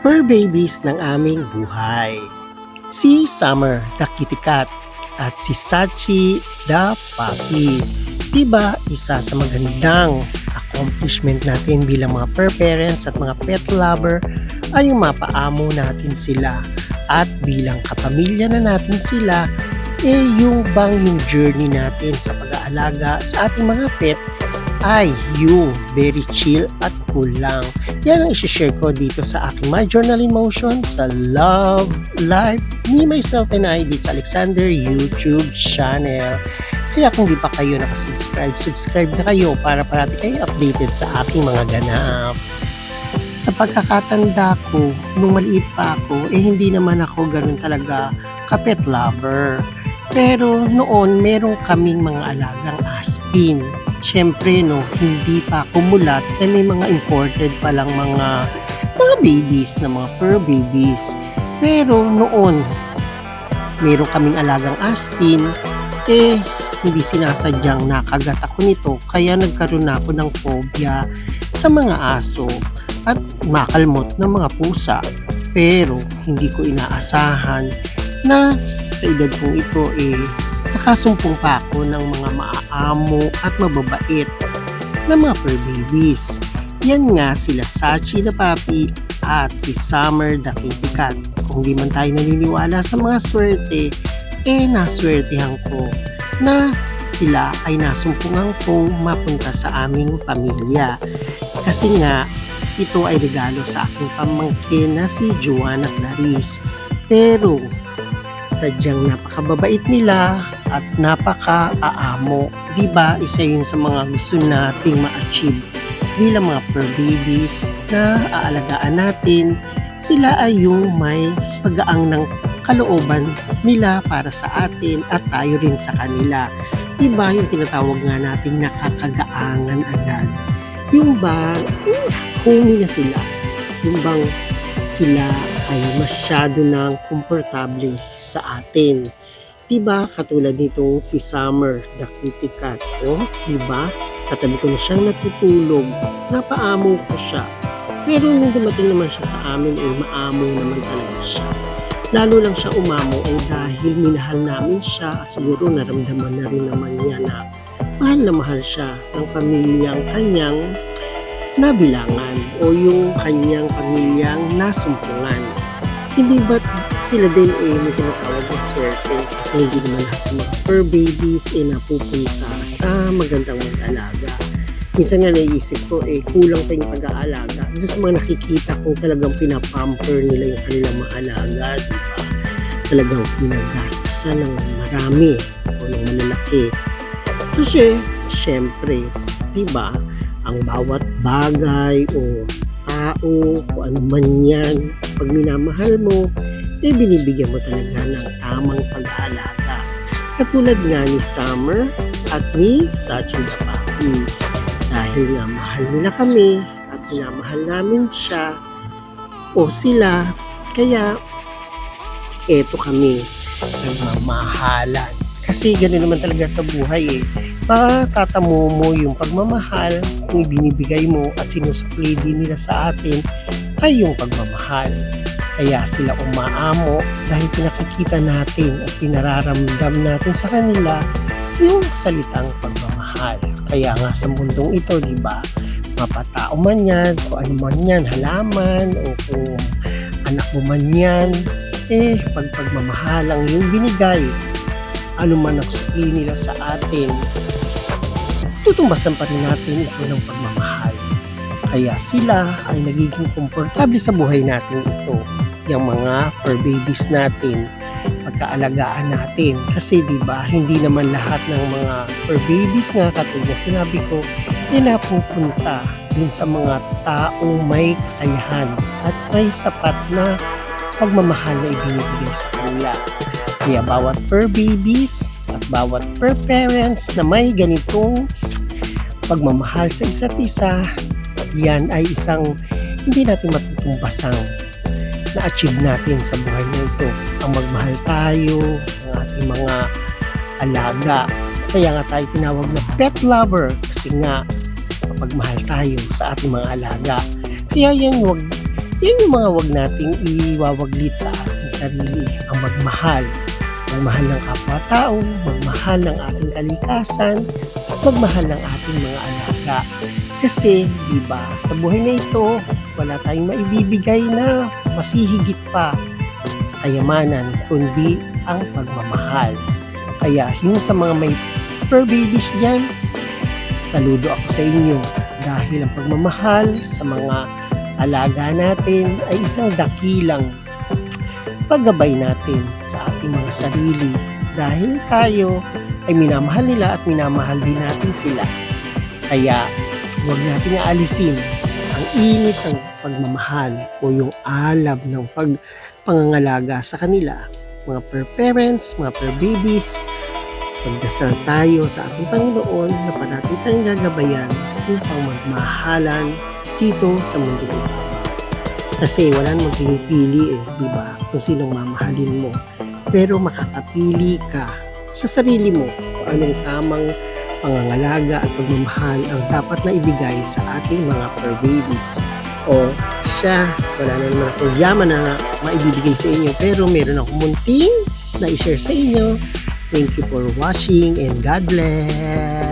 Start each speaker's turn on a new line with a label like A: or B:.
A: Fur babies ng aming buhay. Si Summer, the kitty cat, at si Sachi, the puppy. Diba isa sa magandang accomplishment natin bilang mga fur parents at mga pet lover ay yung mapaamo natin sila. At bilang kapamilya na natin sila, yung journey natin sa pag-aalaga sa ating mga pet ay very chill at cool lang. Yan ang isi-share ko dito sa aking My Journal in Motion sa Love Life Me, Myself, and I dito sa Alexander YouTube channel. Kaya kung di pa kayo nakasubscribe, subscribe na kayo para parati kayo updated sa aking mga ganap. Sa pagkakatanda ko, nung maliit pa ako, hindi naman ako ganun talaga ka-pet lover. Pero noon, meron kaming mga alagang aspin. Siyempre, hindi pa kumulat na may mga imported pa lang mga babies na mga fur babies. Pero noon, meron kaming alagang aspin, hindi sinasadyang nakagat ako nito, kaya nagkaroon na ako ng phobia sa mga aso at makalmot ng mga pusa. Pero hindi ko inaasahan na sa edad kong ito nakasumpong pa ako ng mga maaamo at mababait na mga fur babies. Yan nga sila Sachi the puppy at si Summer the kitty cat. Kung di man tayo naniniwala sa mga swerte, naswertehan ko na sila ay nasumpungan kong mapunta sa aming pamilya. Kasi nga, ito ay regalo sa aking pamangkin na si Joanna Clarice. Pero sadyang napakababait nila at napaka-aamo. Diba, isa yun sa mga gusto nating ma-achieve bilang mga fur babies na aalagaan natin. Sila ay yung may pag-aang ng kalooban nila para sa atin at tayo rin sa kanila. Diba, yung tinatawag nga nating nakakagaangan agad. Yung bang, homey na sila. Yung bang sila ay masyado nang komportable sa atin. Diba, katulad nitong si Summer, the kitty cat. Diba, katabi ko na siyang natutulog. Napaamo ko siya. Pero nung dumating naman siya sa amin, maamo naman talaga siya. Lalo lang siya umamo dahil minahal namin siya at siguro naramdaman na rin naman niya na mahal siya ng pamilyang kanyang nabilangan o yung kanyang pamilyang nasumpungan. Hindi ba't sila din may tinatawag na swerte kasi hindi naman lahat ng mga fur babies napupunta sa magandang mag-alaga. Minsan nga naiisip ko kulang pa yung pag-aalaga. Doon sa mga nakikita ko talagang pinapamper nila yung kanilang mga alaga, diba? Talagang pinagastusan ng marami o ng malalaki. Kasi, syempre, diba, ang bawat bagay o tao, kung ano man yan, pag minamahal mo, binibigyan mo talaga ng tamang pag-aalaga. Katulad nga ni Summer at ni Sachi the puppy. Dahil nga mahal nila kami at minamahal namin siya o sila, kaya eto kami nagmamahalan. Kasi gano'n naman talaga sa buhay patatamo mo yung pagmamahal kung binibigay mo at sinusukli din nila sa atin ay yung pagmamahal. Kaya sila umaamo dahil pinakikita natin at pinararamdam natin sa kanila yung salitang pagmamahal. Kaya nga sa mundong ito, diba, mapatao man yan, kung ano man yan, halaman, o kung anak mo man yan, pagmamahal ang yung binigay, ano man ang sukli nila sa atin, tutumbasan pa rin natin ito ng pagmamahal. Kaya sila ay nagiging komportable sa buhay natin ito, yung mga fur babies natin, pagkaalagaan natin. Kasi diba, hindi naman lahat ng mga fur babies nga katulad na sinabi ko, napupunta din sa mga taong may kakayahan at may sapat na pagmamahal na ibinibigay sa kanila. Kaya bawat fur babies at bawat fur parents na may ganitong pagmamahal sa isa't isa, yan ay isang hindi natin matutumbasang na-achieve natin sa buhay na ito. Ang magmahal tayo ng ating mga alaga. Kaya nga tayo tinawag na pet lover kasi nga mapagmahal tayo sa ating mga alaga. Kaya yan, huwag Yan yung mga wag nating iwawaglit sa ating sarili. Ang magmahal. Magmahal ng kapwa-tao, magmahal ng ating kalikasan, at magmahal ng ating mga alaga. Kasi, di ba, sa buhay na ito, wala tayong maibibigay na masihigit pa sa kayamanan, kundi ang pagmamahal. Kaya, yung sa mga may fur babies dyan, saludo ako sa inyo dahil ang pagmamahal sa mga alaga natin ay isang dakilang paggabay natin sa ating mga sarili dahil tayo ay minamahal nila at minamahal din natin sila. Kaya huwag nating aalisin ang init ng pagmamahal o yung alab ng pangangalaga sa kanila. Mga per parents, mga per babies, pagdasal tayo sa ating Panginoon na parati tayong gagabayan upang magmahalan dito sa mundo ito. Kasi wala namang pinipili di ba? Kung sinong mamahalin mo. Pero makakapili ka sa sarili mo kung anong tamang pangangalaga at pagmamahal ang dapat na ibigay sa ating mga fur babies. O siya, wala na naman akong yaman na maibibigay sa inyo pero meron akong munting na i-share sa inyo. Thank you for watching and God bless!